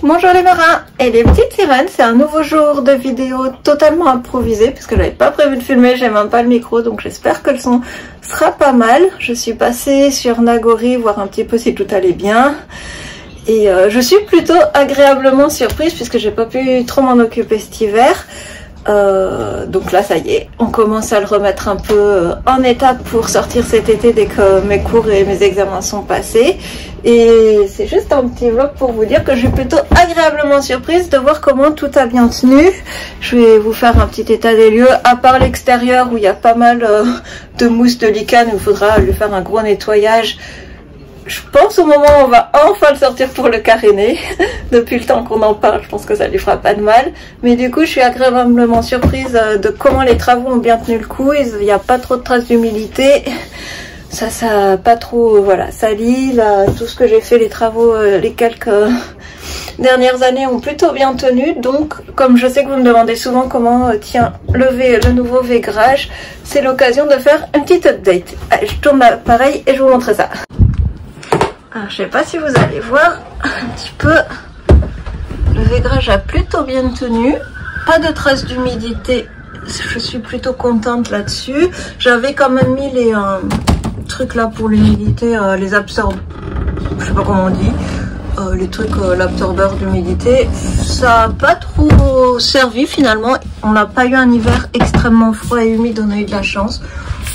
Bonjour les marins et les petites sirènes, c'est un nouveau jour de vidéo totalement improvisé puisque j'avais pas prévu de filmer, j'ai même pas le micro, donc j'espère que le son sera pas mal. Je suis passée sur Nagori voir un petit peu si tout allait bien et je suis plutôt agréablement surprise puisque j'ai pas pu trop m'en occuper cet hiver. Donc là ça y est, on commence à le remettre un peu en étape pour sortir cet été dès que mes cours et mes examens sont passés. Et c'est juste un petit vlog pour vous dire que je suis plutôt agréablement surprise de voir comment tout a bien tenu. Je vais vous faire un petit état des lieux, à part l'extérieur où il y a pas mal de mousse de lichen, où il faudra lui faire un gros nettoyage. Je pense au moment où on va enfin le sortir pour le caréner. Depuis le temps qu'on en parle, je pense que ça lui fera pas de mal. Mais du coup, je suis agréablement surprise de comment les travaux ont bien tenu le coup. Il n'y a pas trop de traces d'humidité. Ça a pas trop, voilà, sali. Là, tout ce que j'ai fait, les travaux, les quelques dernières années ont plutôt bien tenu. Donc, comme je sais que vous me demandez souvent comment tient le nouveau vaigrage, c'est l'occasion de faire une petite update. Allez, je tourne l'appareil et je vous montre ça. Alors, je sais pas si vous allez voir un petit peu, le vaigrage a plutôt bien tenu, pas de traces d'humidité, je suis plutôt contente là-dessus. J'avais quand même mis les trucs là pour l'humidité, les absorbeurs, je sais pas comment on dit, les trucs, l'absorbeur d'humidité, ça a pas trop servi finalement. On n'a pas eu un hiver extrêmement froid et humide, on a eu de la chance.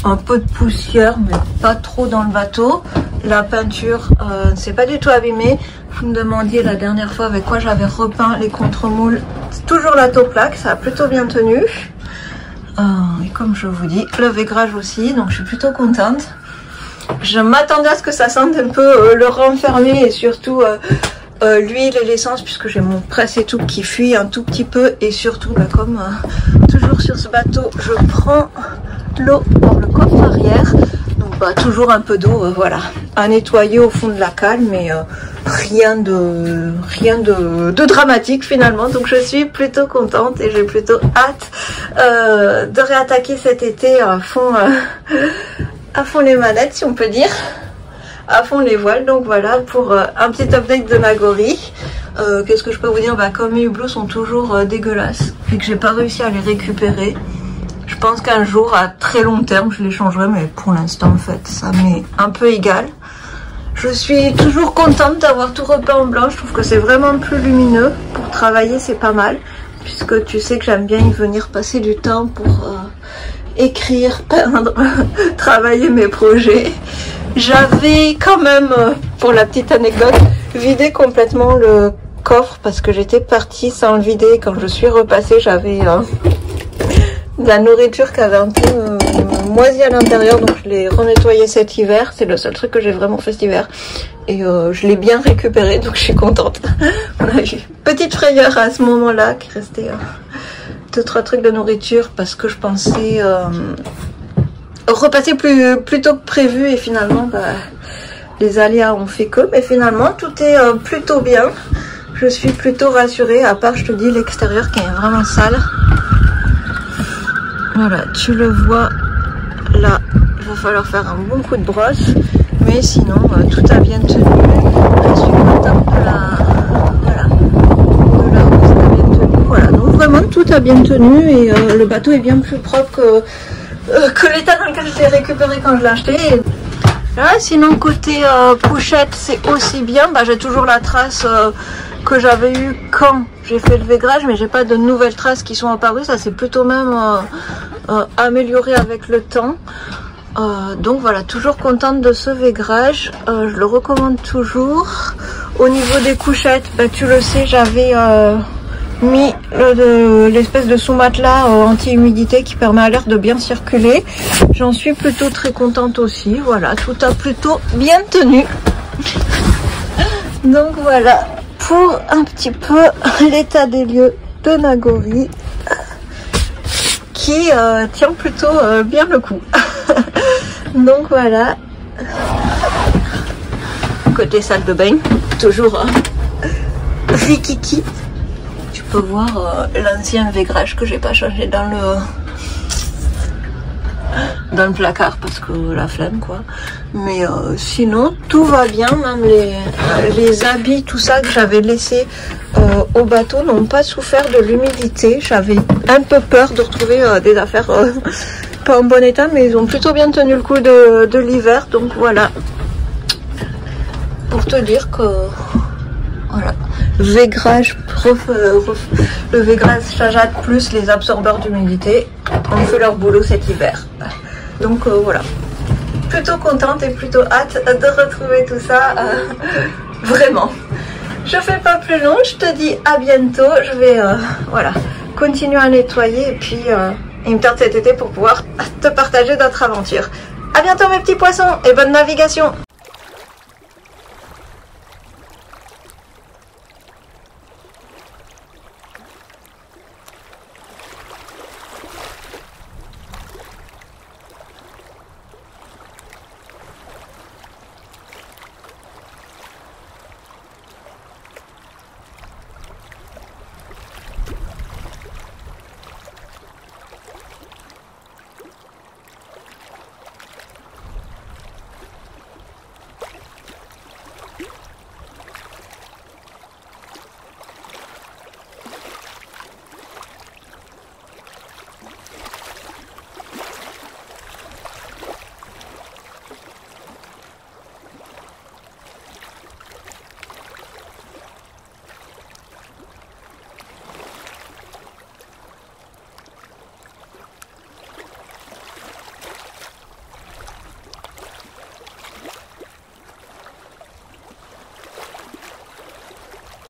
Un peu de poussière mais pas trop dans le bateau. La peinture ne s'est pas du tout abîmée. Vous me demandiez la dernière fois avec quoi j'avais repeint les contre-moules. C'est toujours la taupe-laque, ça a plutôt bien tenu. Et comme je vous dis, le vaigrage aussi, donc je suis plutôt contente. Je m'attendais à ce que ça sente un peu le renfermé et surtout l'huile et l'essence, puisque j'ai mon presse et tout qui fuit un tout petit peu. Et surtout, bah, comme toujours sur ce bateau, je prends l'eau dans le coffre arrière. Donc bah, toujours un peu d'eau, voilà, à nettoyer au fond de la cale, mais rien de dramatique finalement. Donc je suis plutôt contente et j'ai plutôt hâte de réattaquer cet été à fond les manettes, si on peut dire, à fond les voiles. Donc voilà pour un petit update de Nagori. Qu'est-ce que je peux vous dire, bah, comme mes hublots sont toujours dégueulasses et que j'ai pas réussi à les récupérer, je pense qu'un jour, à très long terme, je les changerai, mais pour l'instant, en fait, ça m'est un peu égal. Je suis toujours contente d'avoir tout repeint en blanc. Je trouve que c'est vraiment plus lumineux. Pour travailler, c'est pas mal, puisque tu sais que j'aime bien y venir passer du temps pour écrire, peindre, travailler mes projets. J'avais quand même, pour la petite anecdote, vidé complètement le coffre parce que j'étais partie sans le vider. Quand je suis repassée, j'avais de la nourriture qui avait un peu moisi à l'intérieur, donc je l'ai renettoyé cet hiver. C'est le seul truc que j'ai vraiment fait cet hiver et je l'ai bien récupéré, donc je suis contente. Voilà, j'ai une petite frayeur à ce moment là qui restait 2-3 trucs de nourriture parce que je pensais repasser plus tôt que prévu et finalement bah, les aléas ont fait que, mais finalement tout est plutôt bien. Je suis plutôt rassurée, à part je te dis l'extérieur qui est vraiment sale. Voilà, tu le vois là, il va falloir faire un bon coup de brosse, mais sinon tout a bien tenu. Je suis contente de la hausse a bien tenu. Voilà, donc vraiment tout a bien tenu et le bateau est bien plus propre que l'état dans lequel je l'ai récupéré quand je l'ai acheté. Là, sinon côté couchette, c'est aussi bien. Bah, j'ai toujours la trace que j'avais eu quand j'ai fait le vaigrage, mais j'ai pas de nouvelles traces qui sont apparues. Ça s'est plutôt même amélioré avec le temps. Donc voilà, toujours contente de ce vaigrage. Je le recommande toujours. Au niveau des couchettes, bah, tu le sais, j'avais mis l'espèce de sous-matelas anti-humidité qui permet à l'air de bien circuler. J'en suis plutôt très contente aussi. Voilà, tout a plutôt bien tenu. Donc voilà pour un petit peu l'état des lieux de Nagori qui tient plutôt bien le coup. Donc voilà. Côté salle de bain, toujours rikiki. Tu peux voir l'ancien vaigrage que j'ai pas changé dans le placard parce que la flemme quoi. Mais sinon tout va bien, même les habits, tout ça que j'avais laissé au bateau n'ont pas souffert de l'humidité. J'avais un peu peur de retrouver des affaires pas en bon état, mais ils ont plutôt bien tenu le coup de l'hiver. Donc voilà, pour te dire que voilà, Végrage, le Végrage Chajat plus les absorbeurs d'humidité ont fait leur boulot cet hiver. Donc voilà, plutôt contente et plutôt hâte de retrouver tout ça, vraiment. Je fais pas plus long, je te dis à bientôt. Je vais voilà, continuer à nettoyer et puis il me tarde cet été pour pouvoir te partager d'autres aventures. À bientôt mes petits poissons et bonne navigation.